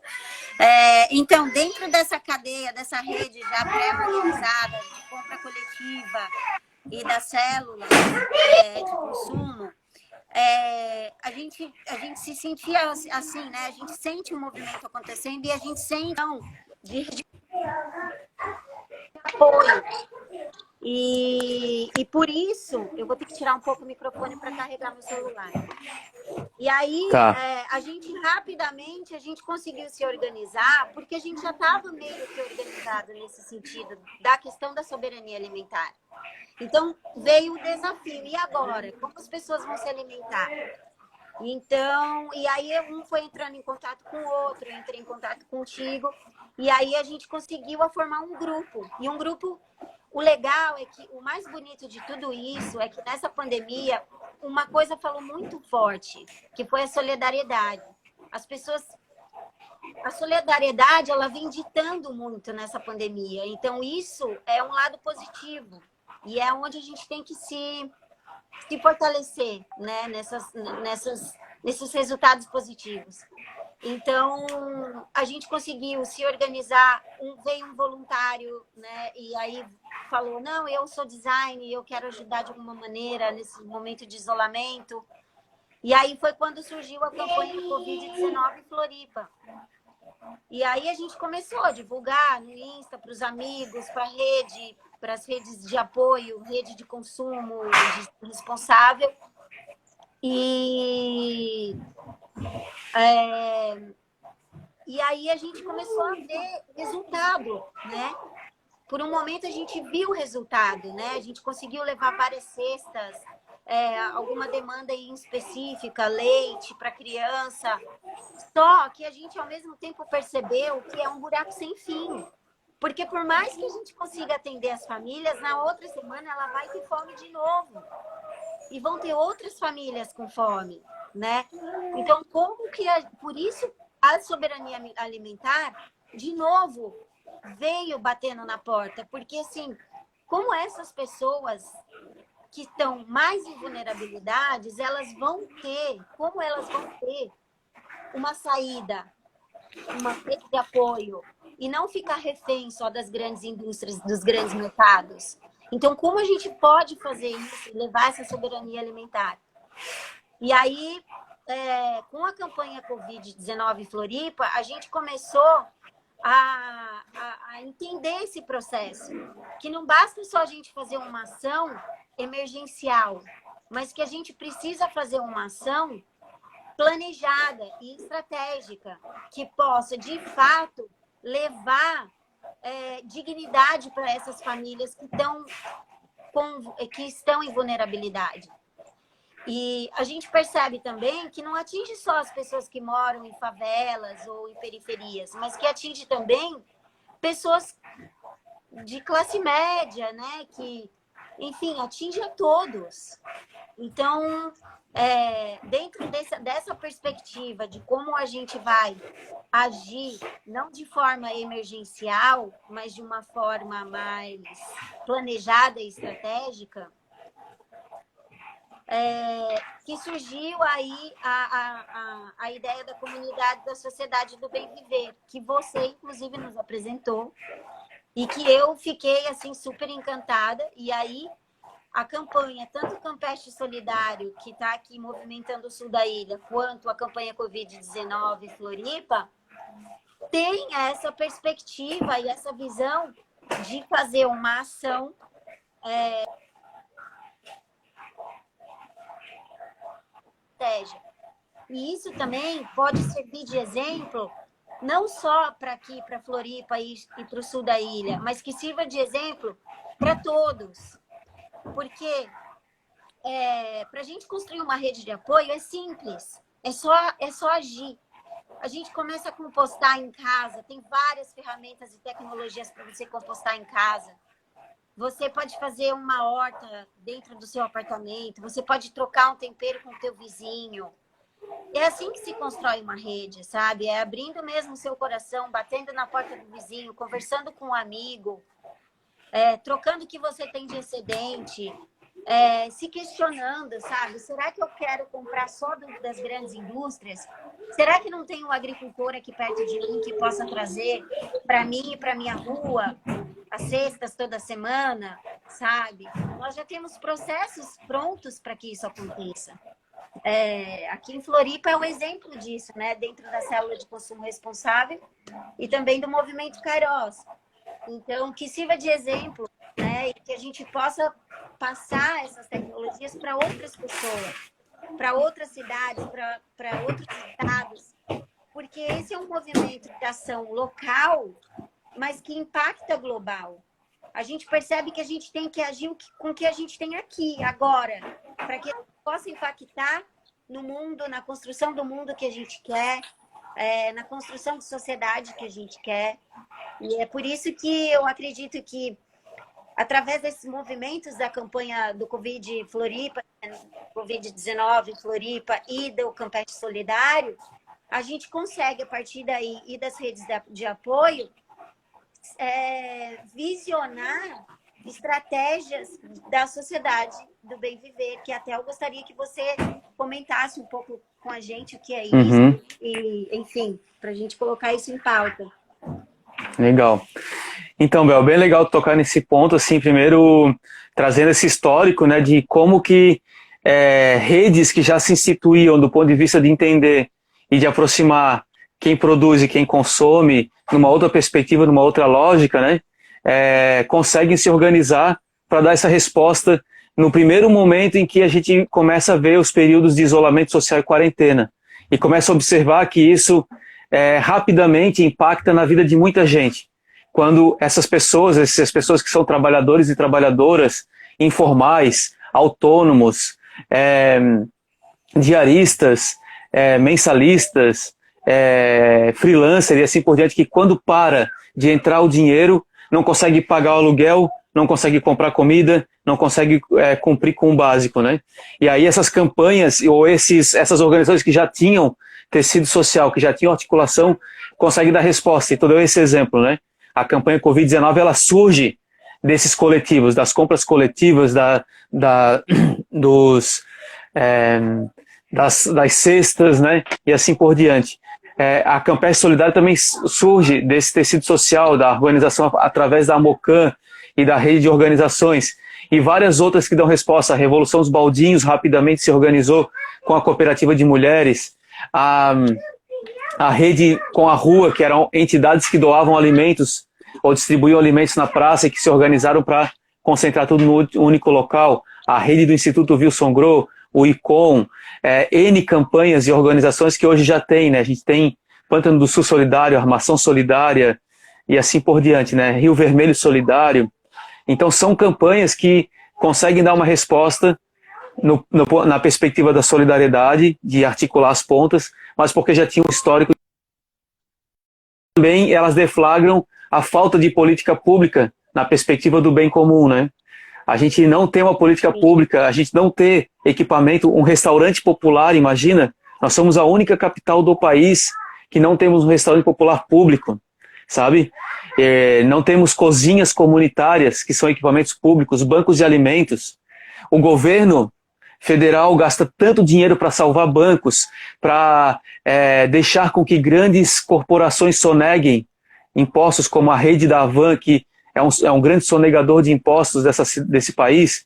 Então, dentro dessa cadeia, dessa rede já pré-organizada de compra coletiva e das células de consumo, a gente se sentia assim, né? A gente sente o movimento acontecendo e a gente sente então, de apoio. E por isso, eu vou ter que tirar um pouco o microfone para carregar meu celular. E aí, Tá. a gente rapidamente, a gente conseguiu se organizar, porque a gente já estava meio que organizado nesse sentido, da questão da soberania alimentar. Então, veio o desafio. E agora? Como as pessoas vão se alimentar? Então, e aí um foi entrando em contato com o outro, eu entrei em contato contigo, e aí a gente conseguiu formar um grupo. E um grupo, o legal é que o mais bonito de tudo isso é que nessa pandemia, uma coisa falou muito forte, que foi a solidariedade. A solidariedade, ela vem ditando muito nessa pandemia. Então, isso é um lado positivo. E é onde a gente tem que se fortalecer, né? Nesses resultados positivos. Então, a gente conseguiu se organizar, veio um voluntário, né? E aí falou, não, eu sou designer, eu quero ajudar de alguma maneira nesse momento de isolamento. E aí foi quando surgiu a campanha do Covid-19 Floripa. E aí a gente começou a divulgar no Insta para os amigos, para as redes de apoio, rede de consumo responsável. E aí a gente começou a ver resultado, né? Por um momento a gente viu o resultado, né? A gente conseguiu levar várias cestas, alguma demanda em específica, leite para criança. Só que a gente, ao mesmo tempo, percebeu que é um buraco sem fim. Porque por mais que a gente consiga atender as famílias, na outra semana ela vai ter fome de novo. E vão ter outras famílias com fome, né? Então, por isso, a soberania alimentar, de novo, veio batendo na porta. Porque, assim, como essas pessoas que estão mais em vulnerabilidades, elas vão ter uma saída, uma rede de apoio, e não ficar refém só das grandes indústrias, dos grandes mercados. Então, como a gente pode fazer isso, levar essa soberania alimentar? E aí, com a campanha Covid-19 Floripa, a gente começou a entender esse processo, que não basta só a gente fazer uma ação emergencial, mas que a gente precisa fazer uma ação planejada e estratégica, que possa, de fato, levar dignidade para essas famílias que estão em vulnerabilidade. E a gente percebe também que não atinge só as pessoas que moram em favelas ou em periferias, mas que atinge também pessoas de classe média, né? Que, enfim, atinge a todos. Então, dentro dessa perspectiva de como a gente vai agir, não de forma emergencial, mas de uma forma mais planejada e estratégica, que surgiu aí a ideia da comunidade da Sociedade do Bem Viver, que você, inclusive, nos apresentou, e que eu fiquei, assim, super encantada. E aí, a campanha, tanto o Campeche Solidário, que está aqui movimentando o sul da ilha, quanto a campanha Covid-19 Floripa, tem essa perspectiva e essa visão de fazer uma ação estratégia. E isso também pode servir de exemplo, não só para aqui, para Floripa e para o sul da ilha, mas que sirva de exemplo para todos. Porque para a gente construir uma rede de apoio é simples, é só agir. A gente começa a compostar em casa, tem várias ferramentas e tecnologias para você compostar em casa. Você pode fazer uma horta dentro do seu apartamento, você pode trocar um tempero com o teu vizinho. É assim que se constrói uma rede, sabe? É abrindo mesmo o seu coração, batendo na porta do vizinho, conversando com um amigo, trocando o que você tem de excedente, se questionando, sabe? Será que eu quero comprar só das grandes indústrias? Será que não tem um agricultor aqui perto de mim que possa trazer para mim e para minha rua as cestas toda semana, sabe? Nós já temos processos prontos para que isso aconteça. Aqui em Floripa é um exemplo disso, né? Dentro da célula de consumo responsável e também do movimento Kairos. Então, que sirva de exemplo, né? E que a gente possa passar essas tecnologias para outras pessoas, para outras cidades, para outros estados, porque esse é um movimento de ação local, mas que impacta global. A gente percebe que a gente tem que agir com o que a gente tem aqui, agora, para que possa impactar no mundo, na construção do mundo que a gente quer, na construção de sociedade que a gente quer. E é por isso que eu acredito que, através desses movimentos da campanha do Covid Floripa, Covid-19 Floripa e do Campeche Solidário, a gente consegue, a partir daí e das redes de apoio, visionar estratégias da sociedade do bem viver, que até eu gostaria que você comentasse um pouco com a gente o que é isso, e, enfim, para a gente colocar isso em pauta. Legal. Então, Bel, bem legal tocar nesse ponto, assim, primeiro trazendo esse histórico, né, de como que redes que já se instituíam do ponto de vista de entender e de aproximar quem produz e quem consome numa outra perspectiva, numa outra lógica, né, conseguem se organizar para dar essa resposta no primeiro momento em que a gente começa a ver os períodos de isolamento social e quarentena, e começa a observar que isso rapidamente impacta na vida de muita gente. Quando essas pessoas que são trabalhadores e trabalhadoras informais, autônomos, diaristas, mensalistas, freelancer e assim por diante, que quando para de entrar o dinheiro, não consegue pagar o aluguel, não consegue comprar comida, não consegue cumprir com o básico, né? E aí essas campanhas, ou essas organizações que já tinham tecido social, que já tinham articulação, conseguem dar resposta. Então deu esse exemplo, né? A campanha Covid-19, ela surge desses coletivos, das compras coletivas, das cestas, né? E assim por diante. A Campeche Solidária também surge desse tecido social, da organização através da Amocan e da rede de organizações, e várias outras que dão resposta. A Revolução dos Baldinhos rapidamente se organizou com a Cooperativa de Mulheres, a rede com a rua, que eram entidades que doavam alimentos ou distribuíam alimentos na praça e que se organizaram para concentrar tudo no único local, a rede do Instituto Wilson Groh, o ICOM, N campanhas e organizações que hoje já tem, né? A gente tem Pântano do Sul Solidário, Armação Solidária e assim por diante, né? Rio Vermelho Solidário. Então são campanhas que conseguem dar uma resposta na perspectiva da solidariedade, de articular as pontas, mas porque já tinha um histórico. Também elas deflagram a falta de política pública na perspectiva do bem comum, né? A gente não tem uma política pública, a gente não tem equipamento, um restaurante popular, imagina, nós somos a única capital do país que não temos um restaurante popular público, sabe? Não temos cozinhas comunitárias, que são equipamentos públicos, bancos de alimentos. O governo federal gasta tanto dinheiro para salvar bancos, para deixar com que grandes corporações soneguem impostos, como a rede da Havan, que é um grande sonegador de impostos desse país.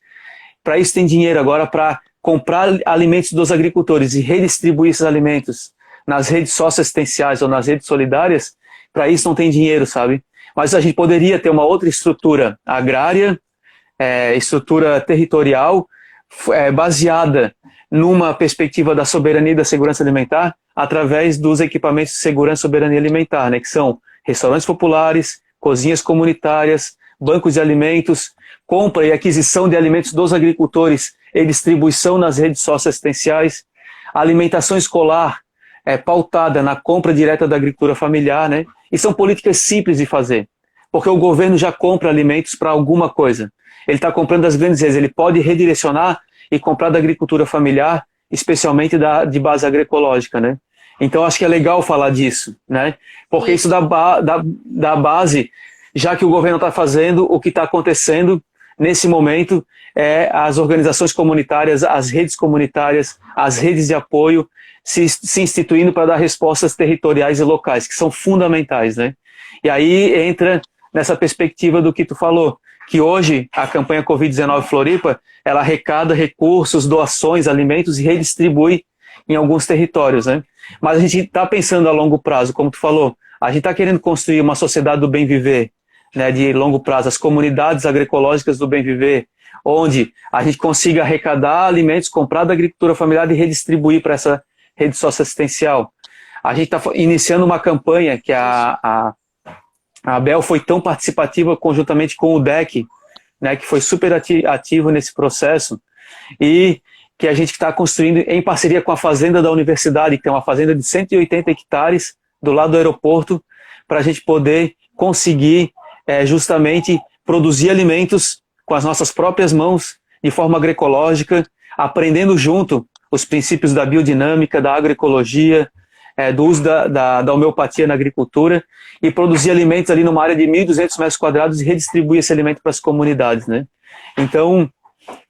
Para isso tem dinheiro agora para comprar alimentos dos agricultores e redistribuir esses alimentos nas redes socioassistenciais ou nas redes solidárias. Para isso não tem dinheiro, sabe? Mas a gente poderia ter uma outra estrutura agrária, estrutura territorial, baseada numa perspectiva da soberania e da segurança alimentar, através dos equipamentos de segurança e soberania alimentar, né, que são restaurantes populares, cozinhas comunitárias, bancos de alimentos, compra e aquisição de alimentos dos agricultores e distribuição nas redes socioassistenciais, alimentação escolar pautada na compra direta da agricultura familiar, né? E são políticas simples de fazer, porque o governo já compra alimentos para alguma coisa. Ele está comprando das grandes redes, ele pode redirecionar e comprar da agricultura familiar, especialmente de base agroecológica, né? Então acho que é legal falar disso, né? Porque isso dá base, já que o governo está fazendo, o que está acontecendo nesse momento as organizações comunitárias, as redes de apoio se instituindo para dar respostas territoriais e locais, que são fundamentais, né? E aí entra nessa perspectiva do que tu falou, que hoje a campanha Covid-19 Floripa, ela arrecada recursos, doações, alimentos e redistribui em alguns territórios, né? Mas a gente está pensando a longo prazo, como tu falou, a gente está querendo construir uma sociedade do bem viver, né, de longo prazo, as comunidades agroecológicas do bem viver, onde a gente consiga arrecadar alimentos, comprar da agricultura familiar e redistribuir para essa rede socioassistencial. A gente está iniciando uma campanha que a ABEL foi tão participativa conjuntamente com o DEC, né, que foi super ativo nesse processo, e que a gente está construindo em parceria com a fazenda da universidade, que tem uma fazenda de 180 hectares do lado do aeroporto, para a gente poder conseguir justamente produzir alimentos com as nossas próprias mãos, de forma agroecológica, aprendendo junto os princípios da biodinâmica, da agroecologia, do uso da homeopatia na agricultura, e produzir alimentos ali numa área de 1.200 metros quadrados e redistribuir esse alimento para as comunidades, né? Então,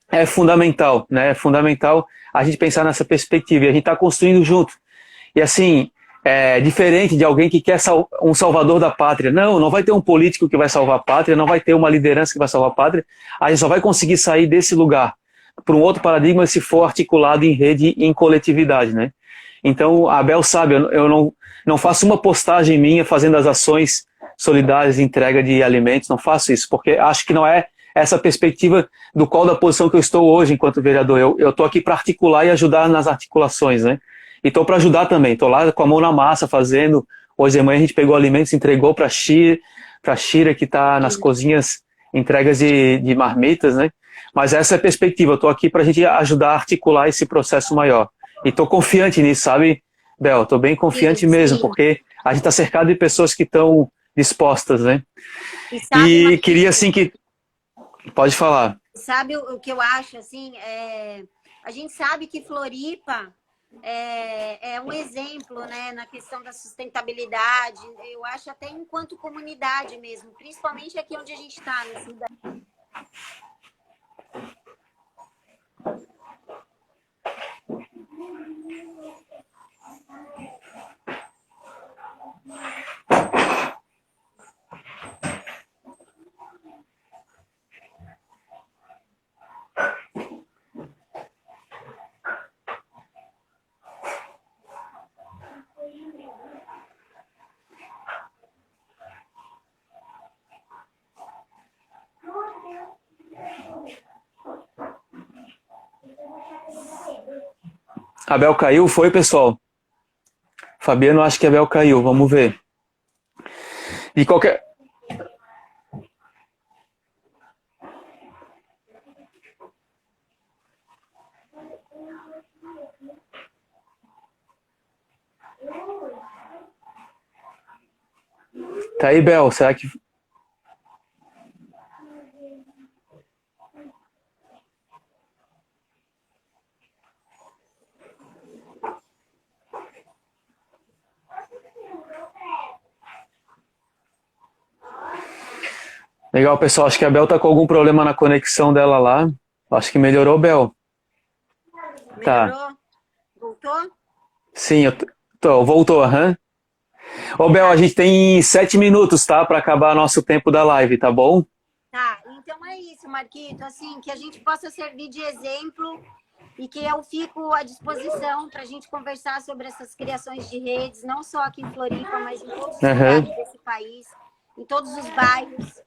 é fundamental, né? É fundamental a gente pensar nessa perspectiva, e a gente está construindo junto. E assim, diferente de alguém que quer um salvador da pátria. Não vai ter um político que vai salvar a pátria, não vai ter uma liderança que vai salvar a pátria. A gente só vai conseguir sair desse lugar para um outro paradigma se for articulado em rede e em coletividade, né? Então, a Abel sabe, eu não faço uma postagem minha fazendo as ações solidárias de entrega de alimentos, não faço isso, porque acho que não é essa perspectiva do qual da posição que eu estou hoje enquanto vereador. Eu estou aqui para articular e ajudar nas articulações, né? E estou para ajudar também, estou lá com a mão na massa fazendo. Hoje de manhã a gente pegou alimentos, entregou para a Shira, que está nas cozinhas, entregas de marmitas, né? Mas essa é a perspectiva, eu estou aqui para a gente ajudar a articular esse processo maior. E estou confiante nisso, sabe, Bel? Estou bem confiante mesmo, porque a gente está cercado de pessoas que estão dispostas, né? E queria, assim, que... Pode falar. Sabe o que eu acho, assim? A gente sabe que Floripa é um exemplo, né, na questão da sustentabilidade. Eu acho até enquanto comunidade mesmo, principalmente aqui onde a gente está, na cidade. A Bel caiu, foi, pessoal? Fabiano, acho que a Bel caiu, vamos ver. De qualquer... Tá aí, Bel, será que... Legal, pessoal. Acho que a Bel tá com algum problema na conexão dela lá. Acho que melhorou, Bel. Tá. Melhorou? Voltou? Sim, voltou, aham. Ô, Bel, a gente tem 7 minutos, tá? Para acabar nosso tempo da live, tá bom? Tá, então é isso, Marquito, assim, que a gente possa servir de exemplo e que eu fico à disposição para a gente conversar sobre essas criações de redes, não só aqui em Floripa, mas em todos os lugares desse país, em todos os bairros.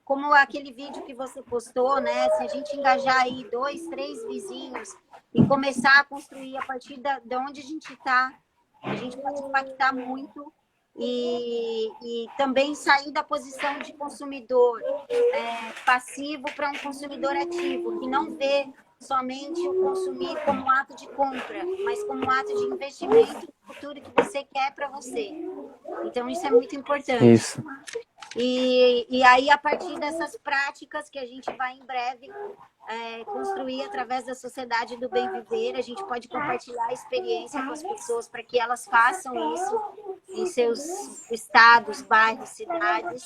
Como aquele vídeo que você postou, né? Se a gente engajar aí 2, 3 vizinhos e começar a construir a partir de onde a gente está, a gente pode impactar muito. E também sair da posição de consumidor passivo para um consumidor ativo, que não vê somente o consumir como um ato de compra, mas como um ato de investimento no futuro que você quer para você. Então, isso é muito importante. Isso. E aí, a partir dessas práticas que a gente vai em breve construir através da Sociedade do Bem Viver, a gente pode compartilhar a experiência com as pessoas para que elas façam isso em seus estados, bairros, cidades,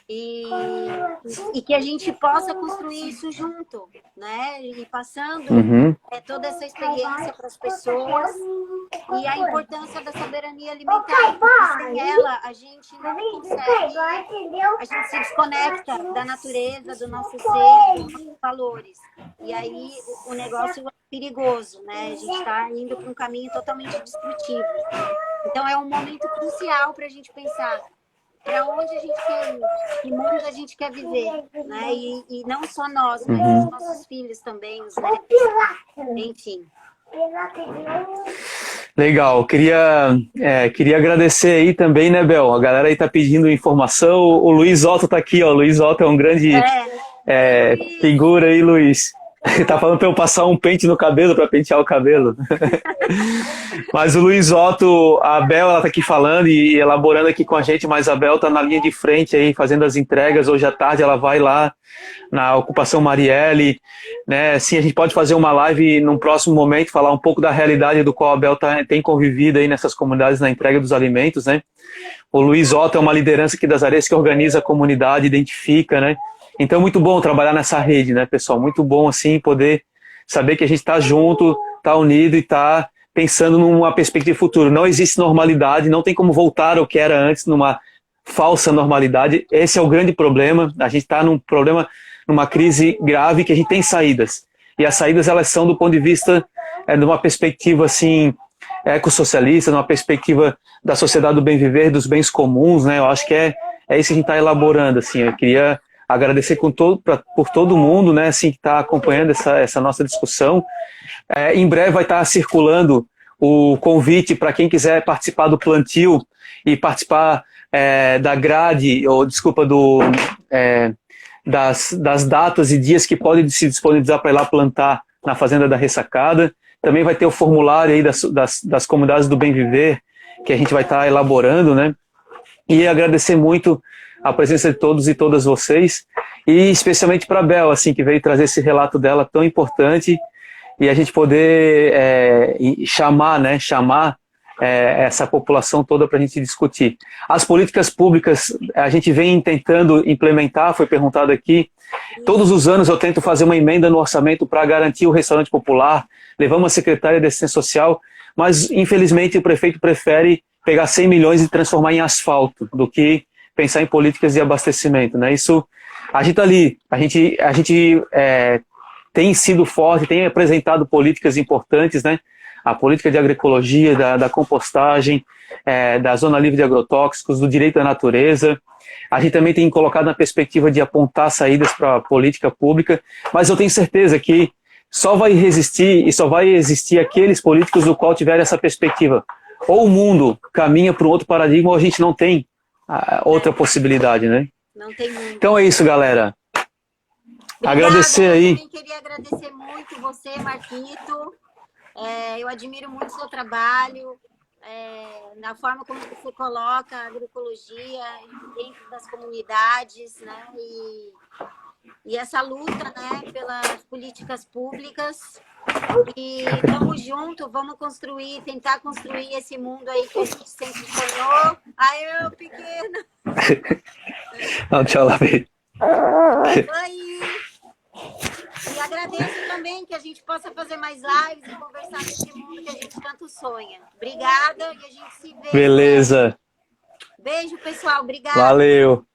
e que a gente possa construir isso junto, né? E passando toda essa experiência para as pessoas e a importância da soberania alimentar, porque sem ela a gente não consegue, a gente se desconecta da natureza, do nosso ser, dos nossos valores. E aí o negócio é perigoso, né? A gente está indo para um caminho totalmente destrutivo. Então é um momento crucial para a gente pensar para onde a gente quer ir, que mundo a gente quer viver, né? E não só nós, mas os nossos filhos também, os netos, enfim. Legal, queria agradecer aí também, né, Bel? A galera aí tá pedindo informação. O Luiz Otto tá aqui, ó. O Luiz Otto é um grande figura aí, Luiz. Tá falando pra eu passar um pente no cabelo, pra pentear o cabelo. Mas o Luiz Otto, a Bel, ela tá aqui falando e elaborando aqui com a gente, mas a Bel tá na linha de frente aí, fazendo as entregas. Hoje à tarde ela vai lá na Ocupação Marielle, né? Sim, a gente pode fazer uma live num próximo momento, falar um pouco da realidade do qual a Bel tem convivido aí nessas comunidades na entrega dos alimentos, né? O Luiz Otto é uma liderança aqui das Areias que organiza a comunidade, identifica, né? Então é muito bom trabalhar nessa rede, né, pessoal? Muito bom, assim, poder saber que a gente está junto, está unido e está pensando numa perspectiva futura. Não existe normalidade, não tem como voltar ao que era antes, numa falsa normalidade. Esse é o grande problema. A gente está num problema, numa crise grave que a gente tem saídas. E as saídas, elas são do ponto de vista de uma perspectiva, assim, ecossocialista, numa perspectiva da sociedade do bem viver, dos bens comuns, né? Eu acho que é isso que a gente está elaborando, assim. Eu queria agradecer por todo mundo, né, assim, que está acompanhando essa nossa discussão. Em breve vai estar circulando o convite para quem quiser participar do plantio e participar da grade, ou desculpa, das datas e dias que podem se disponibilizar para ir lá plantar na Fazenda da Ressacada. Também vai ter o formulário aí das comunidades do Bem Viver, que a gente vai estar elaborando, né? E agradecer muito a presença de todos e todas vocês, e especialmente para a Bel, assim, que veio trazer esse relato dela tão importante, e a gente poder chamar essa população toda para a gente discutir. As políticas públicas, a gente vem tentando implementar, foi perguntado aqui, todos os anos eu tento fazer uma emenda no orçamento para garantir o restaurante popular, levamos a secretária de Assistência Social, mas infelizmente o prefeito prefere pegar 100 milhões e transformar em asfalto, do que pensar em políticas de abastecimento, né? Isso, a gente tem sido forte, tem apresentado políticas importantes, né? A política de agroecologia, da compostagem, da zona livre de agrotóxicos, do direito à natureza. A gente também tem colocado na perspectiva de apontar saídas para a política pública, mas eu tenho certeza que só vai resistir e só vai existir aqueles políticos do qual tiver essa perspectiva. Ou o mundo caminha para um outro paradigma, ou a gente não tem outra possibilidade, né? Não tem muito. Então é isso, galera. Obrigada, agradecer aí. Eu também queria agradecer muito você, Marquito. Eu admiro muito o seu trabalho, na forma como você coloca a agroecologia dentro das comunidades, né? E essa luta, né, pelas políticas públicas. E vamos junto, vamos tentar construir esse mundo aí que a gente sempre sonhou. Aí eu, pequena. Não, tchau, Lavi. Aí. E agradeço também que a gente possa fazer mais lives e conversar nesse mundo que a gente tanto sonha. Obrigada e a gente se vê. Beleza. Beijo, pessoal. Obrigada. Valeu.